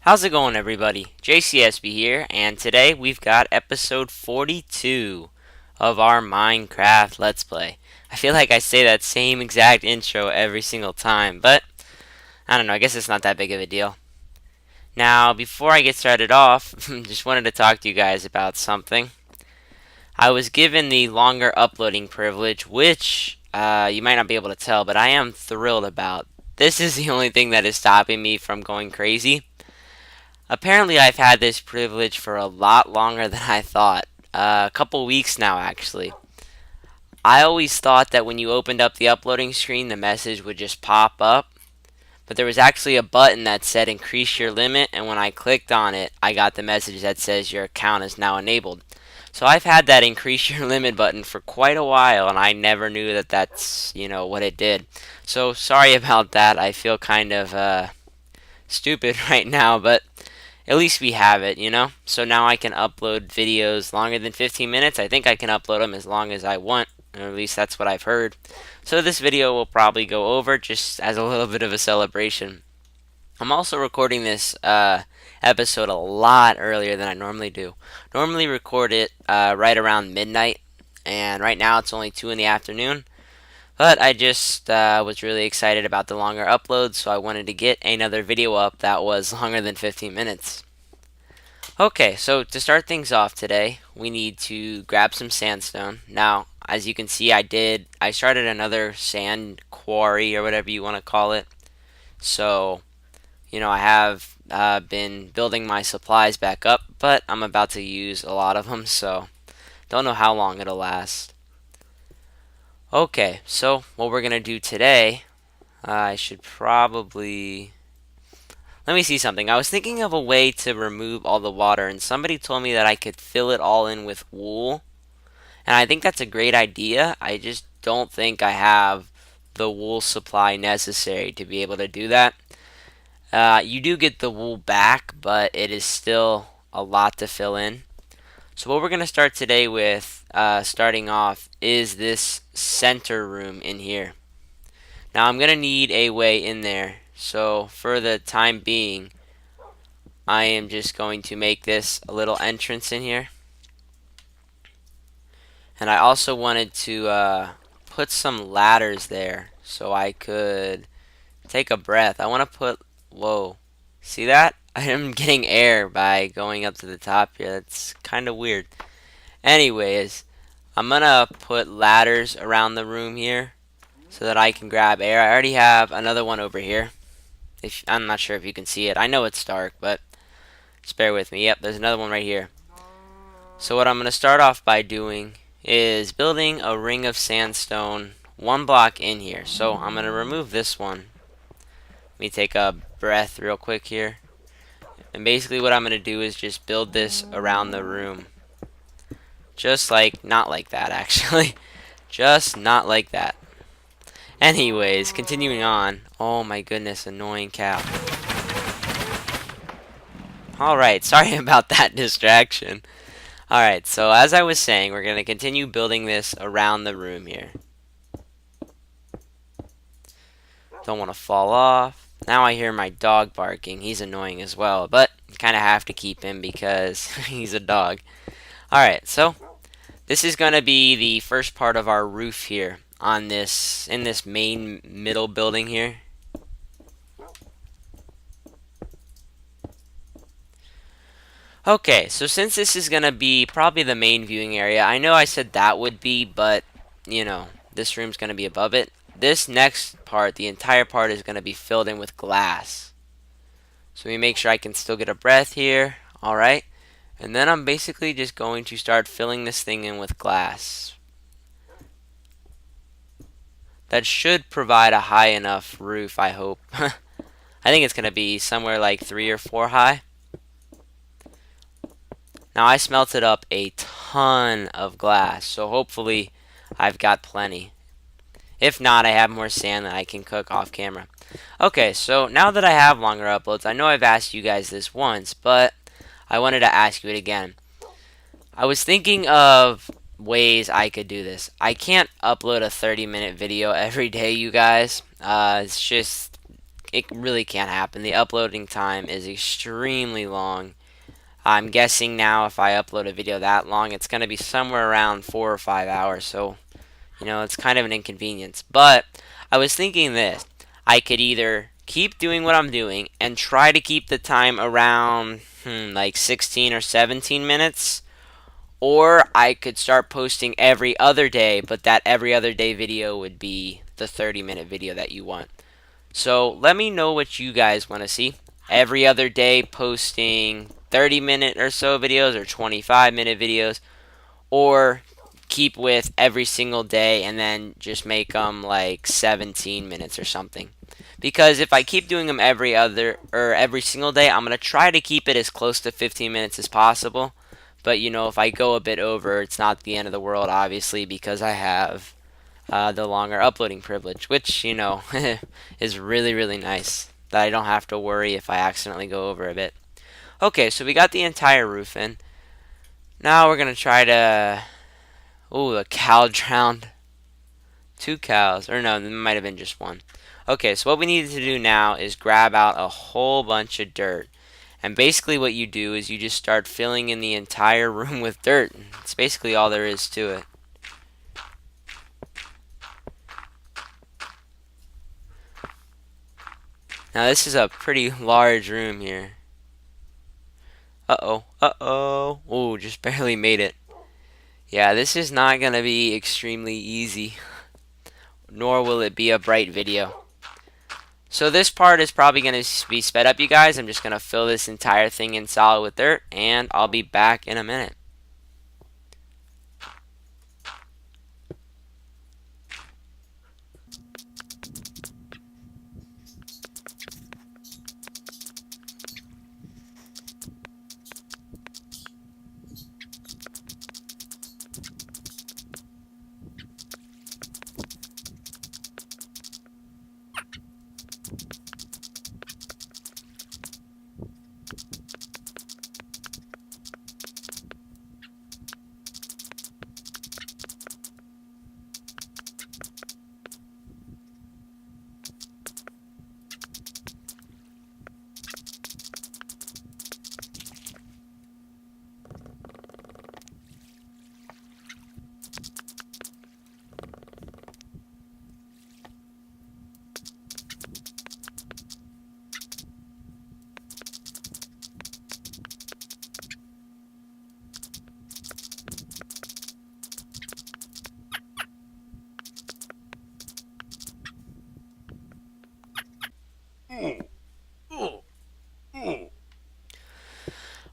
How's it going, everybody? JCSB here, and today we've got episode 42 of our Minecraft Let's Play. I feel like I say that same exact intro every single time, but I don't know, I guess it's not that big of a deal. Now, before I get started off, just wanted to talk to you guys about something. I was given the longer uploading privilege, which you might not be able to tell, but I am thrilled about. This is the only thing that is stopping me from going crazy. Apparently, I've had this privilege for a lot longer than I thought. A couple weeks now, actually. I always thought that when you opened up the uploading screen, the message would just pop up. But there was actually a button that said increase your limit, and when I clicked on it, I got the message that says your account is now enabled. So I've had that increase your limit button for quite a while, and I never knew that that's what it did. So sorry about that. I feel kind of stupid right now, but at least we have it. So now I can upload videos longer than 15 minutes. I think I can upload them as long as I want, or at least that's what I've heard. So this video will probably go over just as a little bit of a celebration. I'm also recording this episode a lot earlier than I normally do. Normally record it right around midnight, and right now it's only 2 in the afternoon. But I just was really excited about the longer uploads, so I wanted to get another video up that was longer than 15 minutes. Okay, so to start things off today, we need to grab some sandstone. Now, as you can see, I started another sand quarry, or whatever you want to call it. So, I have been building my supplies back up, but I'm about to use a lot of them, so don't know how long it'll last. Okay, so what we're going to do today, I should probably... Let me see something. I was thinking of a way to remove all the water, and somebody told me that I could fill it all in with wool. And I think that's a great idea. I just don't think I have the wool supply necessary to be able to do that. You do get the wool back, but it is still a lot to fill in. So what we're going to start today with, starting off, is this center room in here. Now I'm going to need a way in there. So for the time being, I am just going to make this a little entrance in here. And I also wanted to put some ladders there so I could take a breath. I want to put... Whoa. See that? I am getting air by going up to the top here. That's kind of weird. Anyways, I'm going to put ladders around the room here so that I can grab air. I already have another one over here. I'm not sure if you can see it. I know it's dark, but just bear with me. Yep, there's another one right here. So what I'm going to start off by doing is building a ring of sandstone 1 block in here. So I'm going to remove this one. Let me take a breath real quick here. And basically what I'm going to do is just build this around the room. Just like, not like that actually. Just not like that. Anyways, continuing on. Oh my goodness, annoying cow. Alright, sorry about that distraction. Alright, so as I was saying, we're going to continue building this around the room here. Don't want to fall off. Now I hear my dog barking. He's annoying as well, but you kind of have to keep him because he's a dog. Alright, so this is going to be the first part of our roof here in this main middle building here. Okay, so since this is going to be probably the main viewing area, I know I said that would be, but, this room's going to be above it. This next part, the entire part, is going to be filled in with glass. So let me make sure I can still get a breath here. Alright. And then I'm basically just going to start filling this thing in with glass. That should provide a high enough roof, I hope. I think it's going to be somewhere like 3 or 4 high. Now I smelted up a ton of glass, so hopefully I've got plenty. If not, I have more sand that I can cook off camera. Okay, so now that I have longer uploads, I know I've asked you guys this once, but I wanted to ask you it again. I was thinking of ways I could do this. I can't upload a 30-minute video every day, you guys. it really can't happen. The uploading time is extremely long. I'm guessing now if I upload a video that long, it's going to be somewhere around 4 or 5 hours. So, it's kind of an inconvenience. But I was thinking this. I could either keep doing what I'm doing and try to keep the time around like 16 or 17 minutes, or I could start posting every other day, but that every other day video would be the 30-minute video that you want. So let me know what you guys want to see. Every other day posting 30-minute or so videos or 25-minute videos, or keep with every single day and then just make them like 17 minutes or something. Because if I keep doing them every single day, I'm going to try to keep it as close to 15 minutes as possible. But if I go a bit over, it's not the end of the world, obviously, because I have the longer uploading privilege, which, is really, really nice. That I don't have to worry if I accidentally go over a bit. Okay, so we got the entire roof in. Now we're going to try to... Oh, the cow drowned. 2 cows. Or no, it might have been just one. Okay, so what we need to do now is grab out a whole bunch of dirt. And basically what you do is you just start filling in the entire room with dirt. It's basically all there is to it. Now this is a pretty large room here. Uh-oh, uh-oh. Oh, just barely made it. Yeah, this is not going to be extremely easy. Nor will it be a bright video. So this part is probably going to be sped up, you guys. I'm just going to fill this entire thing in solid with dirt, and I'll be back in a minute.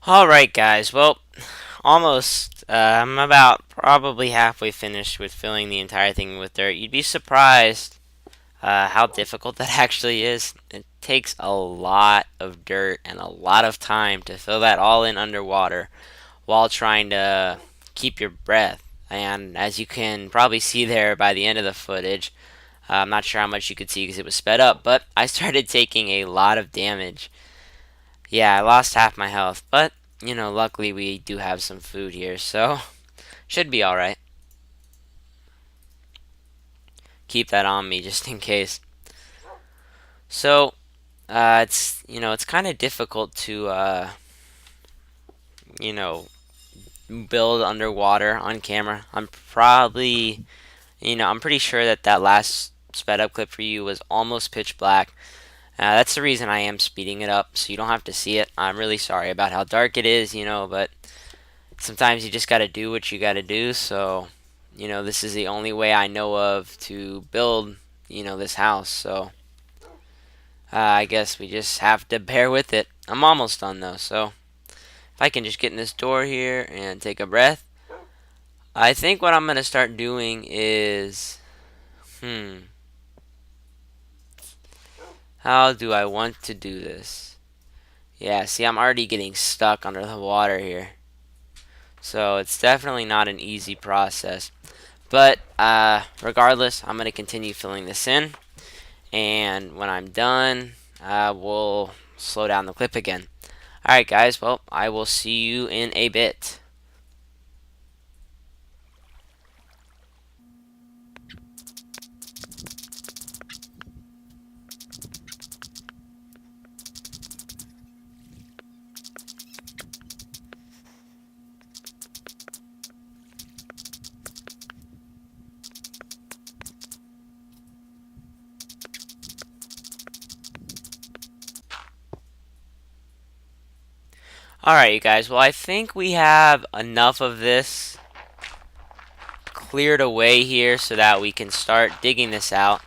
Alright, guys. Well, almost. I'm about probably halfway finished with filling the entire thing with dirt. You'd be surprised how difficult that actually is. It takes a lot of dirt and a lot of time to fill that all in underwater while trying to keep your breath. And as you can probably see there by the end of the footage, I'm not sure how much you could see because it was sped up, but I started taking a lot of damage. Yeah, I lost half my health, but, luckily we do have some food here, so should be alright. Keep that on me just in case. So, it's kind of difficult to, build underwater on camera. I'm pretty sure that last sped up clip for you was almost pitch black. That's the reason I am speeding it up, so you don't have to see it. I'm really sorry about how dark it is, but sometimes you just gotta do what you gotta do, so, this is the only way I know of to build, this house, so, I guess we just have to bear with it. I'm almost done, though, so, if I can just get in this door here and take a breath, I think what I'm gonna start doing is, how do I want to do this? Yeah, see, I'm already getting stuck under the water here. So it's definitely not an easy process. But regardless, I'm going to continue filling this in. And when I'm done, we'll slow down the clip again. Alright guys, well, I will see you in a bit. Alright, you guys. Well, I think we have enough of this cleared away here so that we can start digging this out.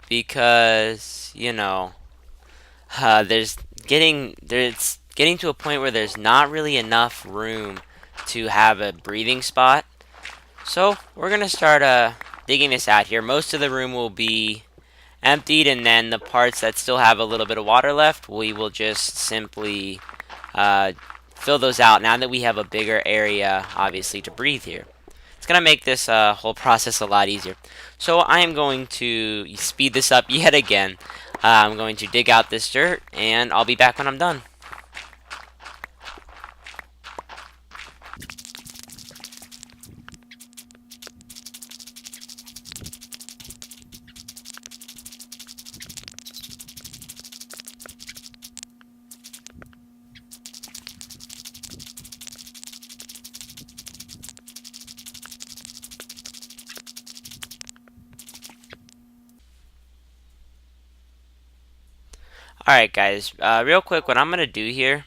Because, there's it's getting to a point where there's not really enough room to have a breathing spot. So we're gonna start digging this out here. Most of the room will be emptied, and then the parts that still have a little bit of water left, we will just simply uh, fill those out now that we have a bigger area, obviously, to breathe here. It's gonna make this whole process a lot easier. So I am going to speed this up yet again. I'm going to dig out this dirt, and I'll be back when I'm done. Alright guys, real quick, what I'm going to do here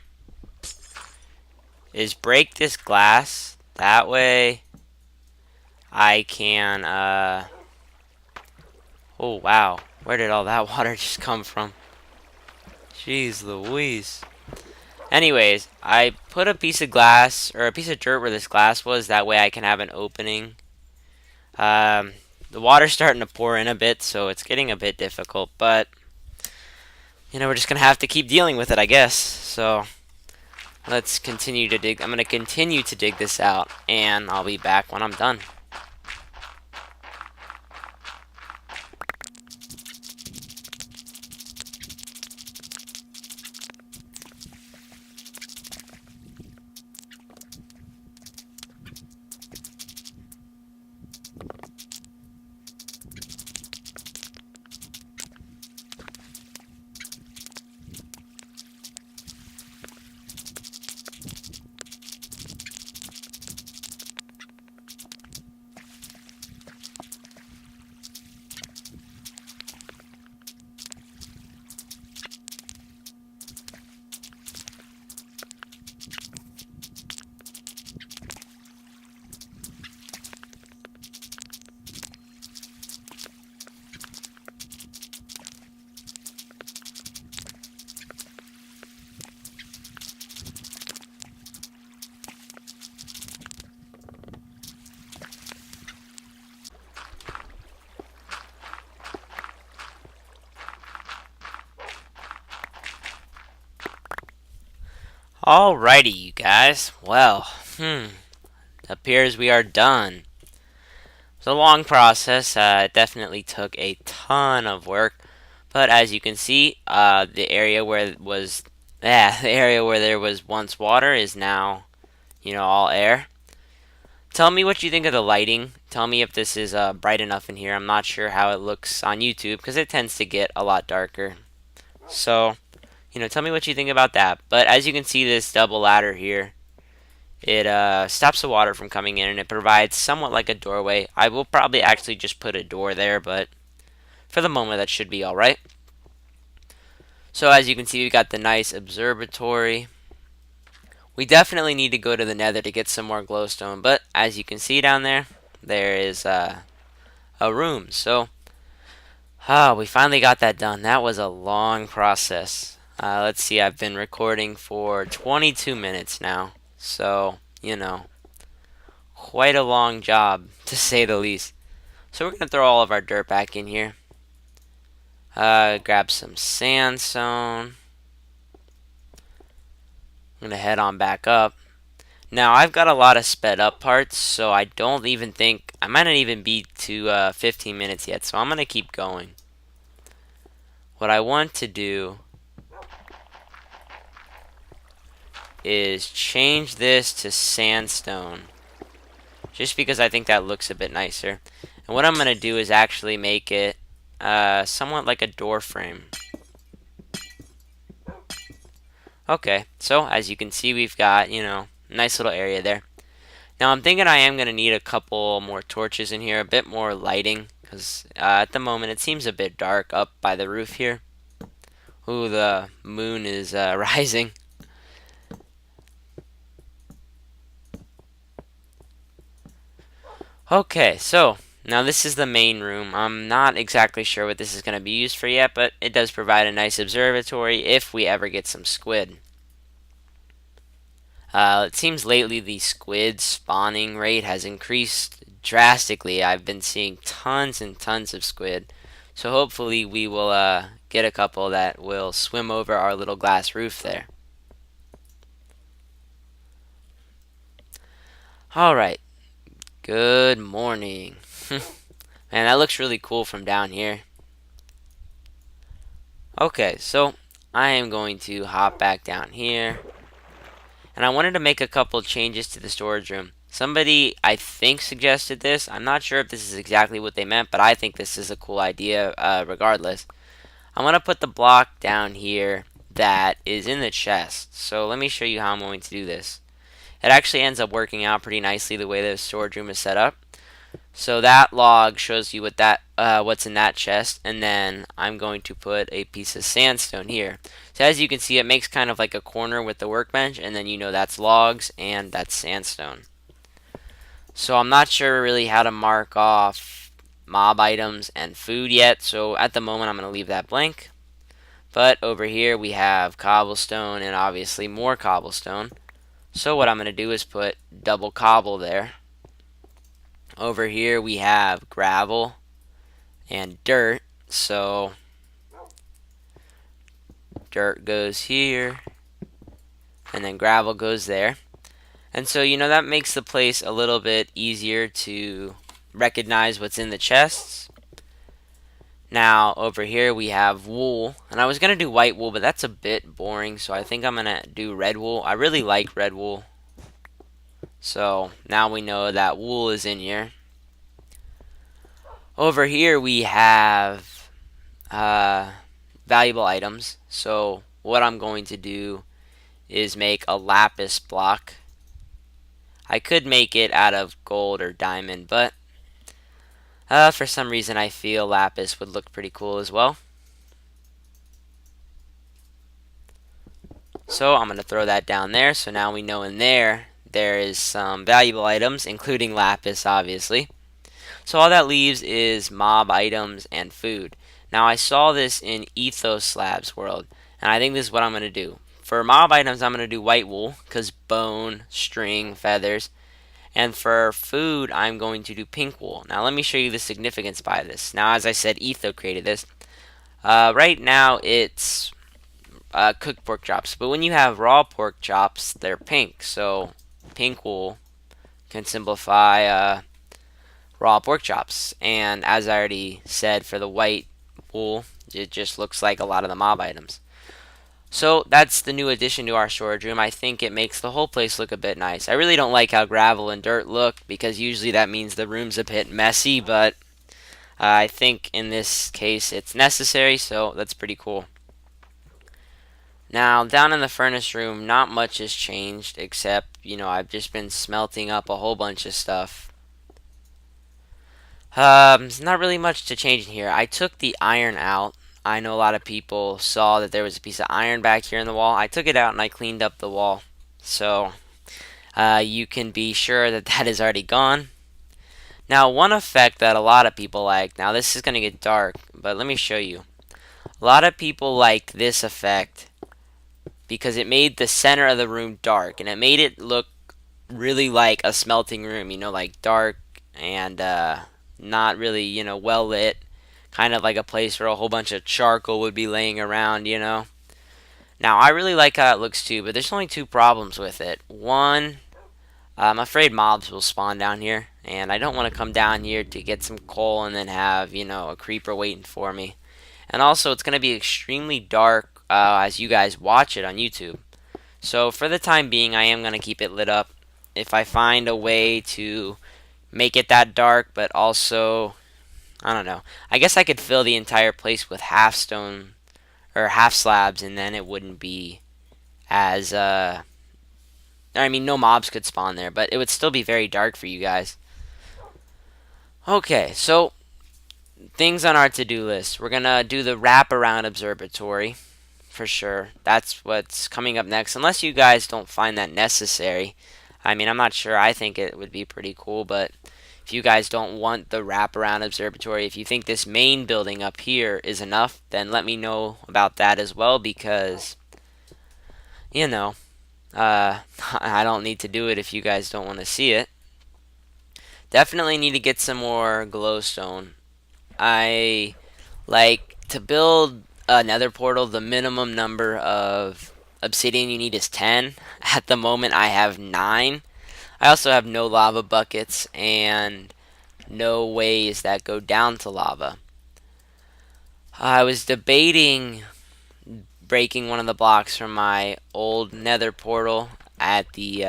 is break this glass. That way I can, oh wow, where did all that water just come from? Jeez Louise. Anyways, I put a piece of glass, or a piece of dirt where this glass was, that way I can have an opening. The water's starting to pour in a bit, so it's getting a bit difficult, but we're just gonna have to keep dealing with it, I guess. So let's continue to dig. I'm gonna continue to dig this out, and I'll be back when I'm done. Alrighty, you guys. Well, appears we are done. It's a long process. It definitely took a ton of work, but as you can see, the area where it was, the area where there was once water is now, all air. Tell me what you think of the lighting. Tell me if this is bright enough in here. I'm not sure how it looks on YouTube because it tends to get a lot darker. So, tell me what you think about that. But as you can see, this double ladder here, it stops the water from coming in, and it provides somewhat like a doorway. I will probably actually just put a door there, but for the moment that should be alright. So as you can see, we got the nice observatory. We definitely need to go to the nether to get some more glowstone, but as you can see down there, there is a room. So we finally got that done. That was a long process. Let's see, I've been recording for 22 minutes now. So, quite a long job, to say the least. So we're going to throw all of our dirt back in here. Grab some sandstone. I'm going to head on back up. Now, I've got a lot of sped up parts, so I don't even think, I might not even be to 15 minutes yet, so I'm going to keep going. What I want to do is change this to sandstone, just because I think that looks a bit nicer. And what I'm going to do is actually make it somewhat like a door frame. Okay, so as you can see, we've got, nice little area there. Now I'm thinking I am going to need a couple more torches in here, a bit more lighting, because at the moment it seems a bit dark up by the roof here. Ooh, the moon is rising. Okay, so now this is the main room. I'm not exactly sure what this is going to be used for yet, but it does provide a nice observatory if we ever get some squid. It seems lately the squid spawning rate has increased drastically. I've been seeing tons and tons of squid. So hopefully we will get a couple that will swim over our little glass roof there. Alright, good morning. Man, that looks really cool from down here. Okay, so I am going to hop back down here. And I wanted to make a couple changes to the storage room. Somebody, I think, suggested this. I'm not sure if this is exactly what they meant, but I think this is a cool idea regardless. I'm going to put the block down here that is in the chest. So let me show you how I'm going to do this. It actually ends up working out pretty nicely the way the storage room is set up. So that log shows you what's in that chest, and then I'm going to put a piece of sandstone here. So as you can see, it makes kind of like a corner with the workbench, and then you know that's logs and that's sandstone. So I'm not sure really how to mark off mob items and food yet, so at the moment I'm going to leave that blank. But over here we have cobblestone and obviously more cobblestone. So what I'm going to do is put double cobble there. Over here we have gravel and dirt, so dirt goes here and then gravel goes there. And so that makes the place a little bit easier to recognize what's in the chests. Now over here we have wool, and I was gonna do white wool, but that's a bit boring, so I think I'm gonna do red wool. I really like red wool, so now we know that wool is in here. Over here we have valuable items. So what I'm going to do is make a lapis block. I could make it out of gold or diamond, but for some reason I feel lapis would look pretty cool as well. So I'm going to throw that down there. So now we know in there is some valuable items, including lapis, obviously. So all that leaves is mob items and food. Now I saw this in Ethos Slabs World, and I think this is what I'm going to do. For mob items, I'm going to do white wool, because bone, string, feathers. And for food, I'm going to do pink wool. Now let me show you the significance by this. Now as I said, Etho created this. Right now it's cooked pork chops, but when you have raw pork chops, they're pink. So pink wool can simplify raw pork chops. And as I already said, for the white wool, it just looks like a lot of the mob items. So that's the new addition to our storage room. I think it makes the whole place look a bit nice. I really don't like how gravel and dirt look, because usually that means the room's a bit messy, but I think in this case it's necessary, so that's pretty cool. Now down in the furnace room, not much has changed, except I've just been smelting up a whole bunch of stuff. There's not really much to change in here. I took the iron out. I know a lot of people saw that there was a piece of iron back here in the wall. I took it out and I cleaned up the wall. So you can be sure that that is already gone. Now one effect that a lot of people like, now this is going to get dark, but let me show you. A lot of people liked this effect because it made the center of the room dark, and it made it look really like a smelting room, like dark and not really, well lit, kind of like a place where a whole bunch of charcoal would be laying around. Now I really like how it looks too, but there's only two problems with it. One, I'm afraid mobs will spawn down here, and I don't want to come down here to get some coal and then have, a creeper waiting for me. And also, it's going to be extremely dark as you guys watch it on YouTube. So for the time being, I am going to keep it lit up. If I find a way to make it that dark, but also, I don't know. I guess I could fill the entire place with half stone or half slabs, and then it wouldn't be as no mobs could spawn there, but it would still be very dark for you guys. Okay, so things on our to-do list. We're gonna do the wraparound observatory for sure. That's what's coming up next, unless you guys don't find that necessary. I'm not sure. I think it would be pretty cool, but If you guys don't want the wraparound observatory, if you think this main building up here is enough, then let me know about that as well, because, you know, I don't need to do it if you guys don't want to see it. Definitely need to get some more glowstone. I like to build a nether portal. The minimum number of obsidian you need is 10. At the moment, I have 9. I also have no lava buckets and no ways that go down to lava. I was debating breaking one of the blocks from my old nether portal at the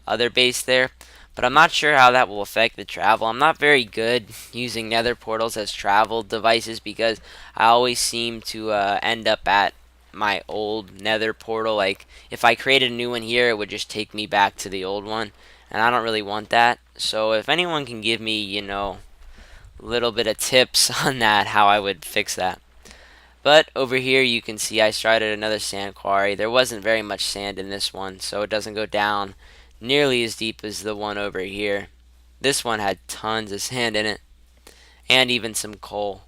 other base there, but I'm not sure how that will affect the travel. I'm not very good using nether portals as travel devices because I always seem to end up at my old nether portal. Like, if I created a new one here, it would just take me back to the old one, and I don't really want that. So if anyone can give me, a little bit of tips on that, how I would fix that. But over here you can see I started another sand quarry. There wasn't very much sand in this one, so it doesn't go down nearly as deep as the one over here. This one had tons of sand in it, and even some coal.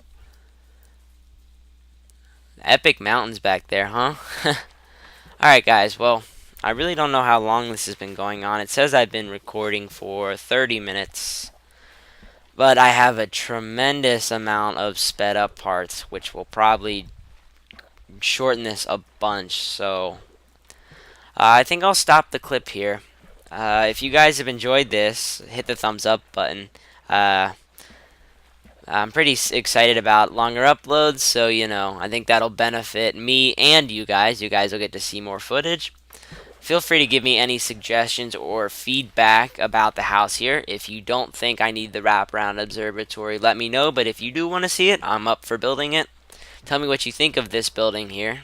Epic mountains back there, huh? Alright guys, well, I really don't know how long this has been going on. It says I've been recording for 30 minutes. But I have a tremendous amount of sped up parts, which will probably shorten this a bunch. So I think I'll stop the clip here. If you guys have enjoyed this, hit the thumbs up button. I'm pretty excited about longer uploads, so I think that'll benefit me and you guys. You guys will get to see more footage. Feel free to give me any suggestions or feedback about the house here. If you don't think I need the wraparound observatory, let me know. But if you do want to see it, I'm up for building it. Tell me what you think of this building here.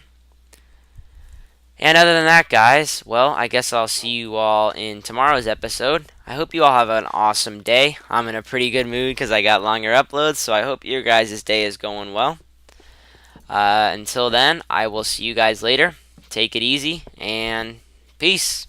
And other than that, guys, well, I guess I'll see you all in tomorrow's episode. I hope you all have an awesome day. I'm in a pretty good mood because I got longer uploads, so I hope your guys' day is going well. Until then, I will see you guys later. Take it easy, and peace.